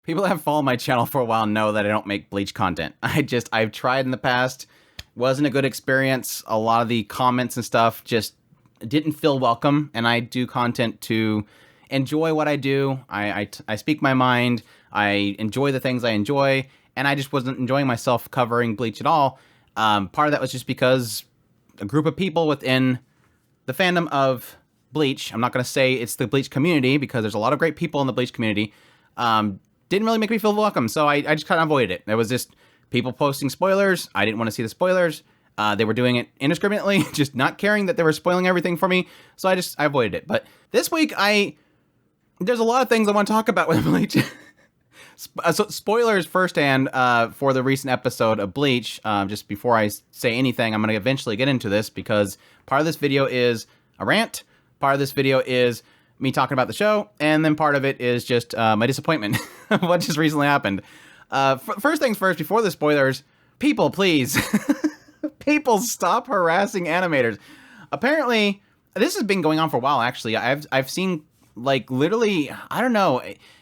People that have followed my channel for a while know that I don't make Bleach content. I've tried in the past, wasn't a good experience. A lot of the comments and stuff just didn't feel welcome, and I do content to enjoy what I do. I speak my mind, I enjoy the things I enjoy, and I just wasn't enjoying myself covering Bleach at all. Part of that was just because a group of people within the fandom of Bleach, I'm not going to say it's the Bleach community, because there's a lot of great people in the Bleach community, didn't really make me feel welcome, so I just kind of avoided it. There was just people posting spoilers. I didn't want to see the spoilers. They were doing it indiscriminately, just not caring that they were spoiling everything for me, so I avoided it. But this week, there's a lot of things I want to talk about with Bleach. So spoilers firsthand for the recent episode of Bleach. Just before I say anything, I'm going to eventually get into this, because part of this video is a rant, part of this video is me talking about the show, and then part of it is just my disappointment of what just recently happened. First things first, before the spoilers, people, please, people stop harassing animators. Apparently, this has been going on for a while, actually. I've seen, like, literally, I don't know,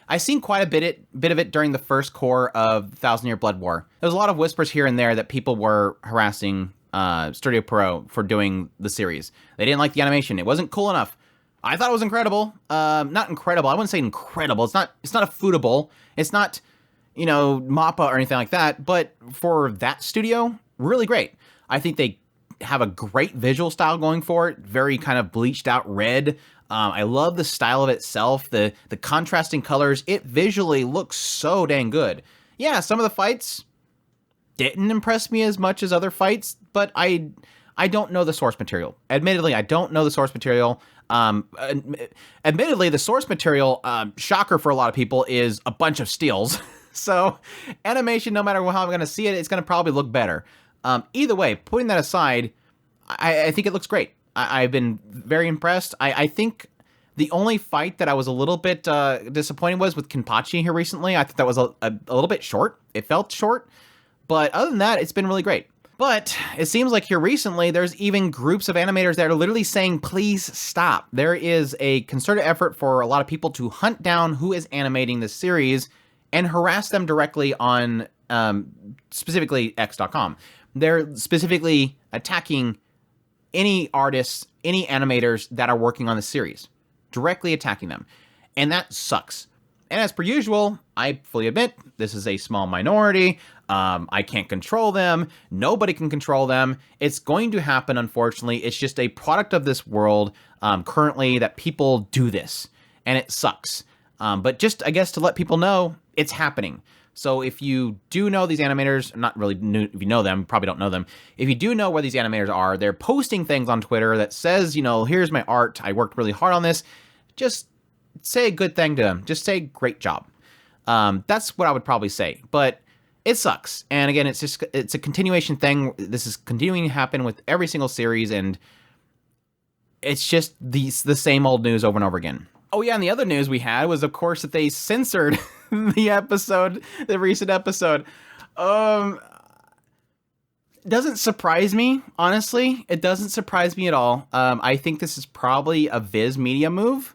I've seen quite a bit of it during the first core of the 1,000 Year Blood War. There was a lot of whispers here and there that people were harassing Studio Pro for doing the series. They didn't like the animation. It wasn't cool enough. I thought it was incredible. Not incredible. I wouldn't say incredible. It's not a footable. It's not, MAPPA or anything like that. But for that studio, really great. I think they have a great visual style going for it. Very kind of bleached out red. I love the style of itself. The contrasting colors. It visually looks so dang good. Yeah, some of the fights didn't impress me as much as other fights, but I don't know the source material. Admittedly, I don't know the source material. Admittedly, the source material, shocker for a lot of people, is a bunch of steals. So animation, no matter how I'm going to see it, it's going to probably look better. Either way, putting that aside, I think it looks great. I've been very impressed. I think the only fight that I was a little bit disappointed was with Kenpachi here recently. I thought that was a little bit short. It felt short. But other than that, it's been really great. But it seems like here recently, there's even groups of animators that are literally saying, please stop. There is a concerted effort for a lot of people to hunt down who is animating this series and harass them directly on specifically X.com. They're specifically attacking any artists, any animators that are working on the series, directly attacking them. And that sucks. And as per usual, I fully admit this is a small minority. I can't control them. Nobody can control them. It's going to happen, unfortunately. It's just a product of this world currently that people do this. And it sucks. But just, I guess, to let people know, it's happening. So if you do know these animators, not really if you know them, probably don't know them. If you do know where these animators are, they're posting things on Twitter that says, here's my art. I worked really hard on this. Just say a good thing to them. Just say great job. That's what I would probably say. But it sucks. And again, it's a continuation thing. This is continuing to happen with every single series, and it's just the same old news over and over again. Oh yeah, and the other news we had was, of course, that they censored the recent episode. Doesn't surprise me, honestly. It doesn't surprise me at all. I think this is probably a Viz Media move.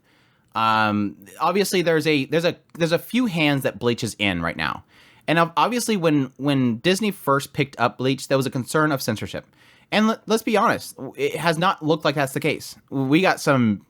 Obviously there's a few hands that Bleach is in right now. And obviously when Disney first picked up Bleach, there was a concern of censorship. And let's be honest, it has not looked like that's the case. We got some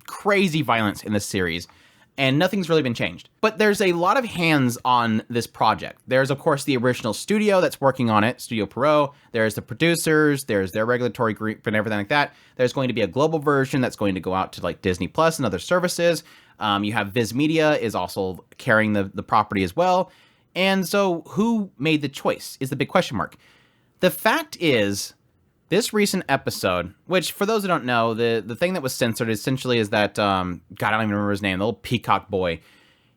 crazy violence in this series, and nothing's really been changed. But there's a lot of hands on this project. There's, of course, the original studio that's working on it, Studio Pierrot. There's the producers, there's their regulatory group and everything like that. There's going to be a global version that's going to go out to like Disney Plus and other services. You have Viz Media is also carrying the property as well. And so who made the choice is the big question mark. The fact is, this recent episode, which for those who don't know, the thing that was censored essentially is that, God, I don't even remember his name, the little peacock boy.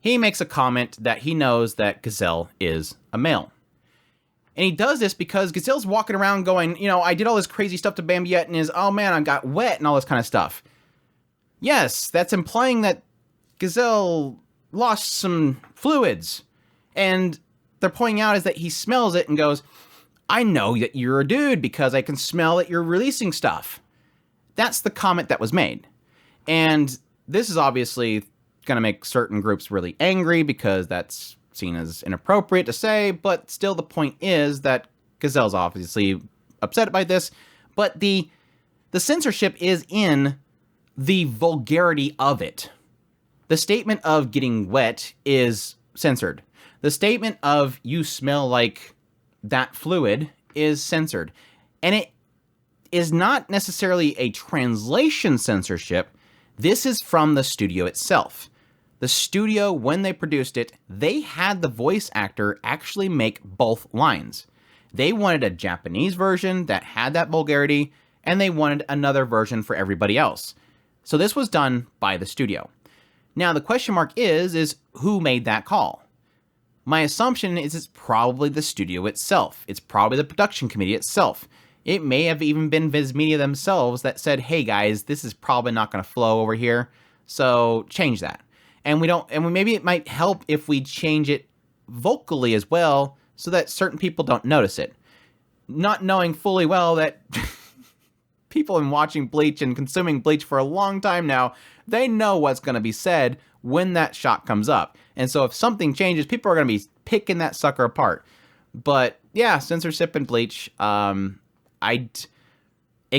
He makes a comment that he knows that Gazelle is a male. And he does this because Gazelle's walking around going, I did all this crazy stuff to Bambiette and oh man, I got wet and all this kind of stuff. Yes, that's implying that Gazelle lost some fluids. And they're pointing out is that he smells it and goes, I know that you're a dude because I can smell that you're releasing stuff. That's the comment that was made. And this is obviously going to make certain groups really angry because that's seen as inappropriate to say, but still the point is that Gazelle's obviously upset by this, but the censorship is in the vulgarity of it. The statement of getting wet is censored. The statement of you smell like that fluid is censored. And it is not necessarily a translation censorship. This is from the studio itself. The studio, when they produced it, they had the voice actor actually make both lines. They wanted a Japanese version that had that vulgarity, and they wanted another version for everybody else. So this was done by the studio. Now, the question mark is who made that call? My assumption is it's probably the studio itself. It's probably the production committee itself. It may have even been Viz Media themselves that said, hey guys, this is probably not going to flow over here, so change that. And maybe it might help if we change it vocally as well, so that certain people don't notice it. Not knowing fully well that people have been watching Bleach and consuming Bleach for a long time now, they know what's going to be said when that shot comes up. And so if something changes, people are going to be picking that sucker apart. But yeah, censorship and Bleach, it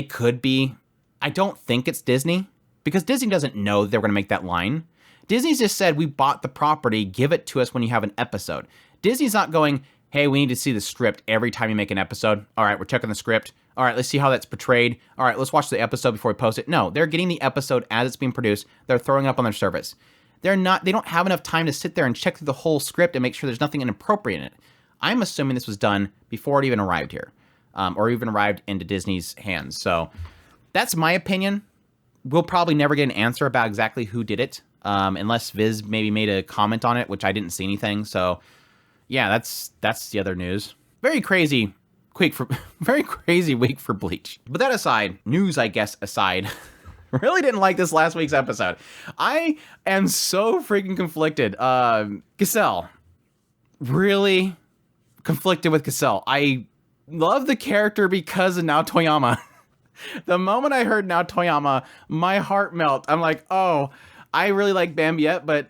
could be. I don't think it's Disney, because Disney doesn't know they're going to make that line. Disney's just said, we bought the property, give it to us when you have an episode. Disney's not going, hey, we need to see the script every time you make an episode. All right, we're checking the script. All right, let's see how that's portrayed. All right, let's watch the episode before we post it. No, they're getting the episode as it's being produced. They're throwing it up on their service. They don't have enough time to sit there and check through the whole script and make sure there's nothing inappropriate in it. I'm assuming this was done before it even arrived here, or even arrived into Disney's hands. So that's my opinion. We'll probably never get an answer about exactly who did it, unless Viz maybe made a comment on it, which I didn't see anything. So yeah, that's the other news. Very crazy week for Bleach. But that aside, news I guess aside, really didn't like this last week's episode. I am so freaking conflicted. Gazelle, really conflicted with Gazelle. I love the character because of Naotoyama. The moment I heard Naotoyama, my heart melted. I'm like, oh, I really like Bambiette, but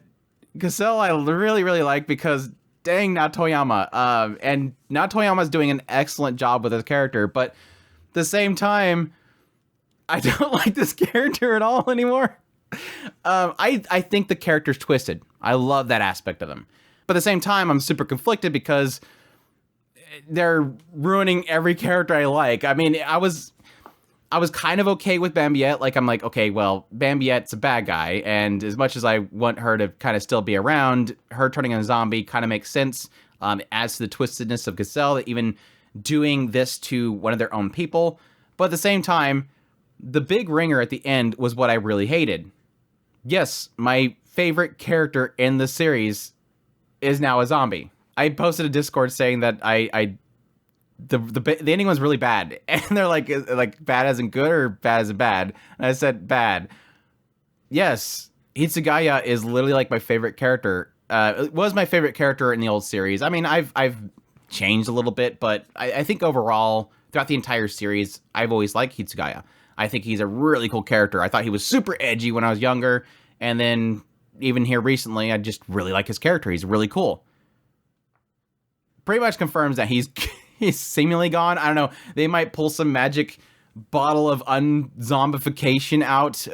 Gazelle I really, really like because dang Naotoyama. And Naotoyama's doing an excellent job with his character, but at the same time, I don't like this character at all anymore. I think the character's twisted. I love that aspect of them. But at the same time, I'm super conflicted because they're ruining every character I like. I mean, I was kind of okay with Bambiette. Like, I'm like, okay, well, Bambiette's a bad guy, and as much as I want her to kind of still be around, her turning into a zombie kind of makes sense. It adds to the twistedness of Gazelle, even doing this to one of their own people. But at the same time, the big ringer at the end was what I really hated. Yes, my favorite character in the series is now a zombie. I posted a Discord saying that the ending was really bad, and they're like bad as in good or bad as in bad. And I said bad. Yes, Hitsugaya is literally like my favorite character. It was my favorite character in the old series. I mean, I've changed a little bit, but I think overall throughout the entire series, I've always liked Hitsugaya. I think he's a really cool character. I thought he was super edgy when I was younger, and then even here recently, I just really like his character. He's really cool. Pretty much confirms that he's seemingly gone. I don't know. They might pull some magic bottle of unzombification out.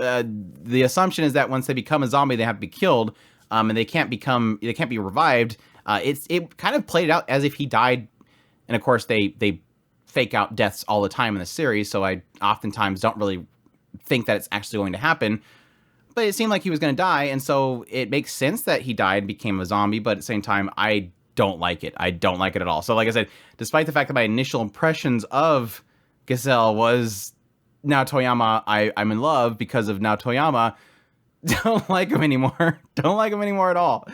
The assumption is that once they become a zombie, they have to be killed, and they can't be revived. It kind of played out as if he died, and of course they fake out deaths all the time in the series, so I oftentimes don't really think that it's actually going to happen. But it seemed like he was going to die, and so it makes sense that he died and became a zombie, but at the same time, I don't like it. I don't like it at all. So like I said, despite the fact that my initial impressions of Gazelle was Naotoyama, I'm in love because of Naotoyama, don't like him anymore. Don't like him anymore at all.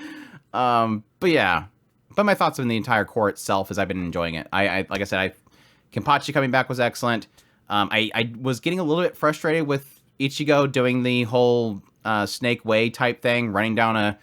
But yeah. But my thoughts on the entire core itself is I've been enjoying it. I like I said, Kenpachi coming back was excellent. I was getting a little bit frustrated with Ichigo doing the whole snake way type thing, running down a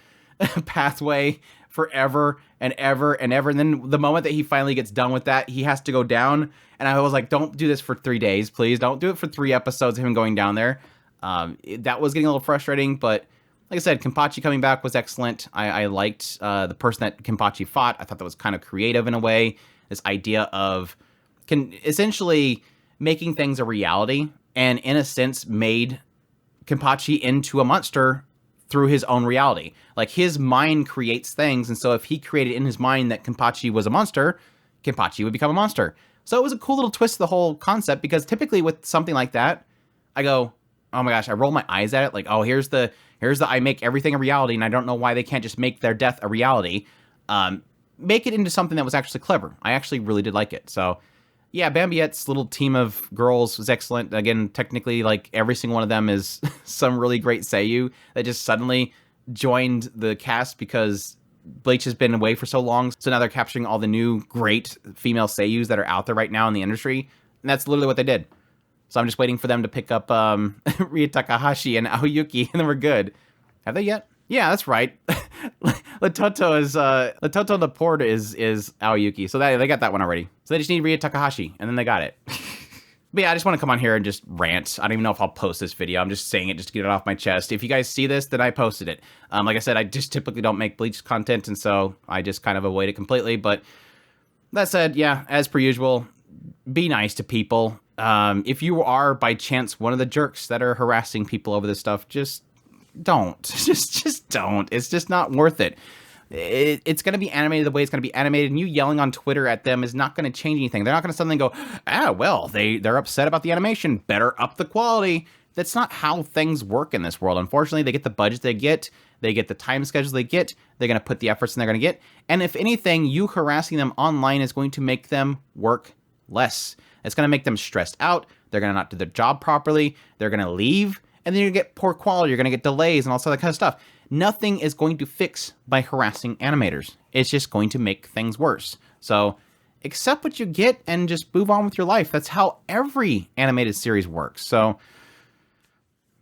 pathway forever and ever and ever. And then the moment that he finally gets done with that, he has to go down. And I was like, don't do this for 3 days, please. Don't do it for 3 episodes of him going down there. That was getting a little frustrating, but like I said, Kenpachi coming back was excellent. I liked the person that Kenpachi fought. I thought that was kind of creative in a way. This idea of essentially making things a reality, and in a sense made Kenpachi into a monster through his own reality. Like, his mind creates things, and so if he created in his mind that Kenpachi was a monster, Kenpachi would become a monster. So it was a cool little twist to the whole concept, because typically with something like that, I go, oh my gosh, I roll my eyes at it, like, oh, here's the I make everything a reality, and I don't know why they can't just make their death a reality. Make it into something that was actually clever. I actually really did like it. So yeah, Bambiette's little team of girls was excellent. Again, technically, like, every single one of them is some really great seiyuu that just suddenly joined the cast because Bleach has been away for so long. So now they're capturing all the new great female seiyus that are out there right now in the industry. And that's literally what they did. So I'm just waiting for them to pick up Ria Takahashi and Aoyuki, and then we're good. Have they yet? Yeah, that's right. Latoto Laporte is Aoyuki. So they got that one already. So they just need Ria Takahashi, and then they got it. But yeah, I just want to come on here and just rant. I don't even know if I'll post this video. I'm just saying it just to get it off my chest. If you guys see this, then I posted it. Like I said, I just typically don't make Bleach content, and so I just kind of avoid it completely. But that said, yeah, as per usual, be nice to people. If you are, by chance, one of the jerks that are harassing people over this stuff, just don't. Just don't. It's just not worth it. It's going to be animated the way it's going to be animated, and you yelling on Twitter at them is not going to change anything. They're not going to suddenly go, well, they're upset about the animation, better up the quality. That's not how things work in this world. Unfortunately, they get the budget they get the time schedules they get, they're going to put the efforts in they're going to get, and if anything, you harassing them online is going to make them work less. It's going to make them stressed out, they're going to not do their job properly, they're going to leave, and then you're going to get poor quality, you're going to get delays and all that kind of stuff. Nothing is going to fix by harassing animators. It's just going to make things worse. So accept what you get and just move on with your life. That's how every animated series works. So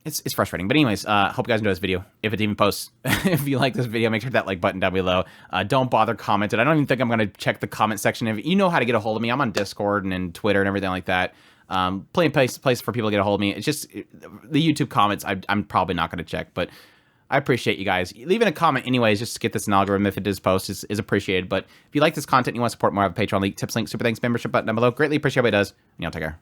it's frustrating. But anyways, hope you guys enjoyed this video. If it even posts, if you like this video, make sure to hit that like button down below. Don't bother commenting. I don't even think I'm going to check the comment section. If you know how to get a hold of me, I'm on Discord and Twitter and everything like that. Plenty of place for people to get a hold of me. It's just the YouTube comments I'm probably not going to check, but I appreciate you guys. Leaving a comment anyways, just to get this in algorithm if it does post is appreciated. But if you like this content and you want to support more, I have a Patreon link, tips link, super thanks, membership button down below. Greatly appreciate what it does, and y'all take care.